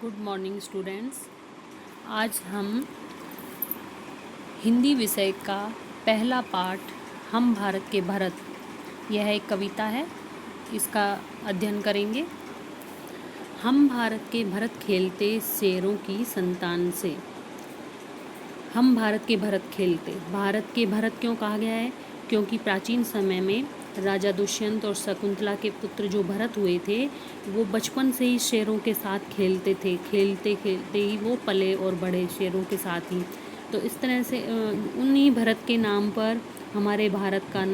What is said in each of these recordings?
Good morning students. आज हम हिंदी विषय का पहला पाठ हम भारत के भरत, यह एक कविता है, इसका अध्ययन करेंगे। हम भारत के भरत खेलते शेरों की संतान से। हम भारत के भरत खेलते। भारत के भरत क्यों कहा गया है? क्योंकि प्राचीन समय में राजा दुष्यंत और शकुंतला के पुत्र जो भरत हुए थे, वो बचपन से ही शेरों के साथ खेलते थे। खेलते खेलते ही वो पले और बड़े शेरों के साथ ही। तो इस तरह से उन्हीं भरत के नाम पर हमारे भारत का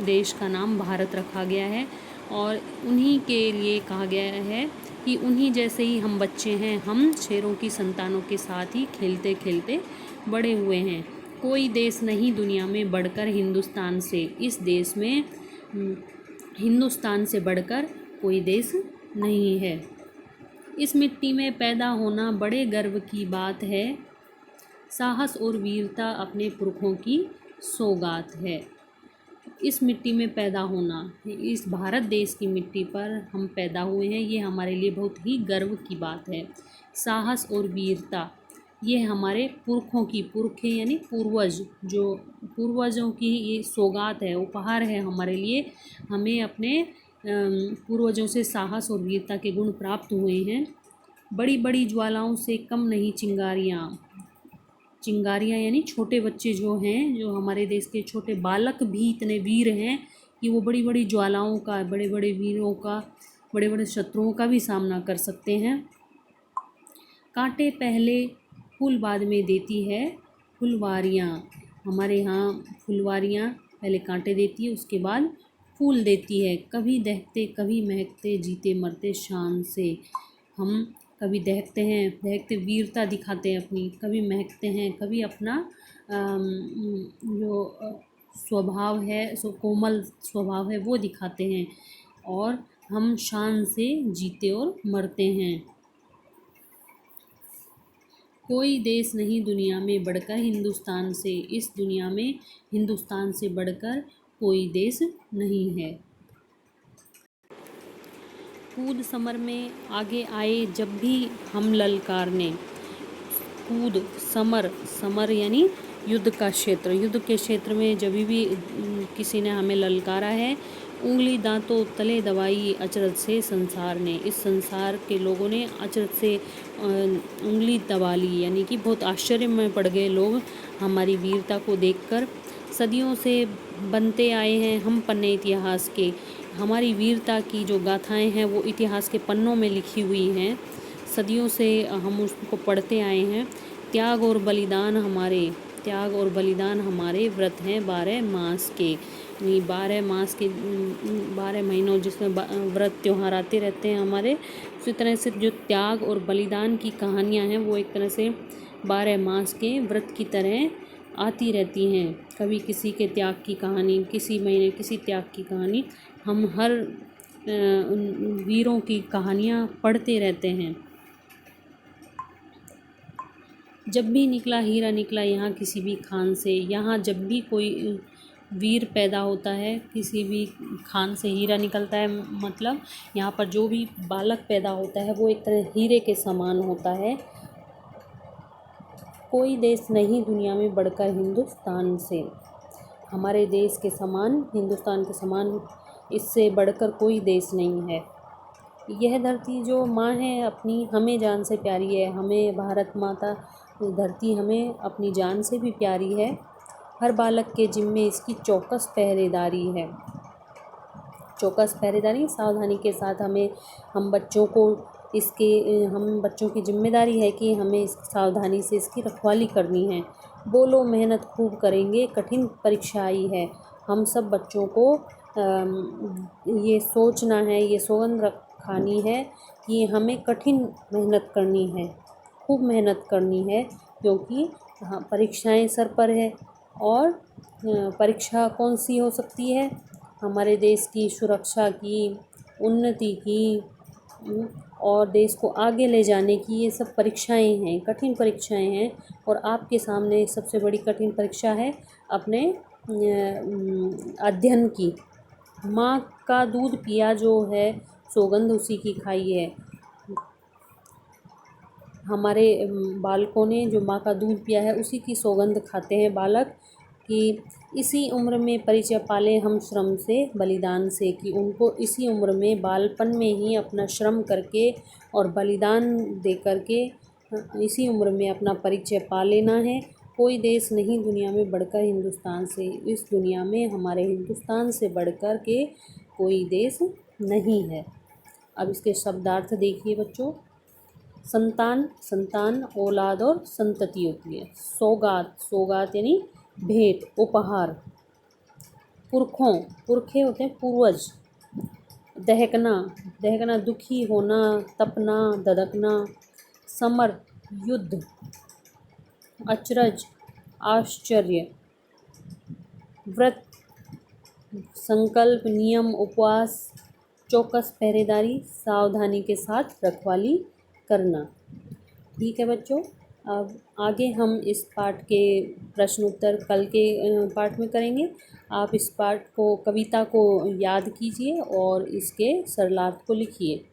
देश का नाम भारत रखा गया है। और उन्हीं के लिए कहा गया है कि उन्हीं जैसे ही हम बच्चे हैं, हम शेरों की संतानों के साथ ही खेलते खेलते बड़े हुए हैं। कोई देश नहीं दुनिया में बढ़कर हिंदुस्तान से। इस देश में हिंदुस्तान से बढ़कर कोई देश नहीं है। इस मिट्टी में पैदा होना बड़े गर्व की बात है। साहस और वीरता अपने पुरखों की सौगात है। इस मिट्टी में पैदा होना, इस भारत देश की मिट्टी पर हम पैदा हुए हैं, ये हमारे लिए बहुत ही गर्व की बात है। साहस और वीरता, ये हमारे पुरखों की, पुरखे यानी पूर्वज, जो पूर्वजों की ये सौगात है, उपहार है हमारे लिए। हमें अपने पूर्वजों से साहस और वीरता के गुण प्राप्त हुए हैं। बड़ी बड़ी ज्वालाओं से कम नहीं चिंगारियाँ। चिंगारियाँ यानी छोटे बच्चे जो हैं, जो हमारे देश के छोटे बालक भी इतने वीर हैं कि वो बड़ी बड़ी ज्वालाओं का, बड़े बड़े वीरों का, बड़े बड़े शत्रुओं का भी सामना कर सकते हैं। कांटे पहले फूल बाद में देती है फुलवारियाँ। हमारे यहाँ फुलवारियाँ पहले कांटे देती है, उसके बाद फूल देती है। कभी दहकते कभी महकते, जीते मरते शान से। हम कभी दहकते हैं, दहकते वीरता दिखाते हैं अपनी, कभी महकते हैं, कभी अपना जो स्वभाव है, कोमल स्वभाव है, वो दिखाते हैं। और हम शान से जीते और मरते हैं। कोई देश नहीं दुनिया में बढ़कर हिंदुस्तान से। इस दुनिया में हिंदुस्तान से बढ़कर कोई देश नहीं है। कूद समर में आगे आए जब भी हम ललकारने। कूद समर, समर यानी युद्ध का क्षेत्र। युद्ध के क्षेत्र में जब भी किसी ने हमें ललकारा है, उंगली दांतों तले दबाई अचरज से संसार ने। इस संसार के लोगों ने अचरज से उंगली दबा ली, यानी कि बहुत आश्चर्य में पड़ गए लोग हमारी वीरता को देखकर। सदियों से बनते आए हैं हम पन्ने इतिहास के। हमारी वीरता की जो गाथाएं हैं वो इतिहास के पन्नों में लिखी हुई हैं। सदियों से हम उसको पढ़ते आए हैं। त्याग और बलिदान हमारे, त्याग और बलिदान हमारे व्रत हैं 12 मास के। 12 मास के, 12 महीनों जिसमें व्रत त्यौहार आते रहते हैं हमारे, उसी तरह से जो त्याग और बलिदान की कहानियाँ हैं वो एक तरह से 12 मास के व्रत की तरह आती रहती हैं। कभी किसी के त्याग की कहानी, किसी महीने किसी त्याग की कहानी, हम हर वीरों की कहानियाँ पढ़ते रहते हैं। जब भी निकला हीरा निकला यहाँ किसी भी खान से। यहाँ जब भी कोई वीर पैदा होता है, किसी भी खान से हीरा निकलता है, मतलब यहाँ पर जो भी बालक पैदा होता है वो एक तरह हीरे के समान होता है। कोई देश नहीं दुनिया में बढ़कर हिंदुस्तान से। हमारे देश के समान, हिंदुस्तान के समान, इससे बढ़कर कोई देश नहीं है। यह धरती जो माँ है अपनी, हमें जान से प्यारी है। हमें भारत माता धरती हमें अपनी जान से भी प्यारी है। हर बालक के जिम्मे इसकी चौकस पहरेदारी है। चौकस पहरेदारी, सावधानी के साथ हम बच्चों को इसके, हम बच्चों की जिम्मेदारी है कि हमें इस सावधानी से इसकी रखवाली करनी है। बोलो मेहनत खूब करेंगे, कठिन परीक्षा आई है। हम सब बच्चों को ये सोचना है, ये सौगंध खानी है कि हमें कठिन मेहनत करनी है, खूब मेहनत करनी है, क्योंकि परीक्षाएं सर पर है। और परीक्षा कौन सी हो सकती है? हमारे देश की सुरक्षा की, उन्नति की और देश को आगे ले जाने की, ये सब परीक्षाएं हैं, कठिन परीक्षाएं हैं। और आपके सामने सबसे बड़ी कठिन परीक्षा है अपने अध्ययन की। माँ का दूध पिया जो है, सौगंध उसी की खाई है। हमारे बालकों ने जो माँ का दूध पिया है उसी की सौगंध खाते हैं बालक, कि इसी उम्र में परिचय पाले हम श्रम से बलिदान से, कि उनको इसी उम्र में बालपन में ही अपना श्रम करके और बलिदान दे करके इसी उम्र में अपना परिचय पा लेना है। कोई देश नहीं दुनिया में बढ़कर हिंदुस्तान से, इस दुनिया में हमारे हिंदुस्तान से बढ़कर के कोई देश नहीं है। अब इसके शब्दार्थ देखिए बच्चों। संतान, संतान औलाद और संतति होती है। सौगात, सौगात यानी भेंट, उपहार। पुरखों, पुरखे होते हैं पूर्वज। दहकना, दहकना दुखी होना, तपना, ददकना। समर, युद्ध। अचरज, आश्चर्य। व्रत, संकल्प, नियम, उपवास। चौकस, पहरेदारी, सावधानी के साथ रखवाली करना। ठीक है बच्चों, अब आगे हम इस पाठ के प्रश्न उत्तर कल के पाठ में करेंगे। आप इस पाठ को, कविता को याद कीजिए और इसके सरलार्थ को लिखिए।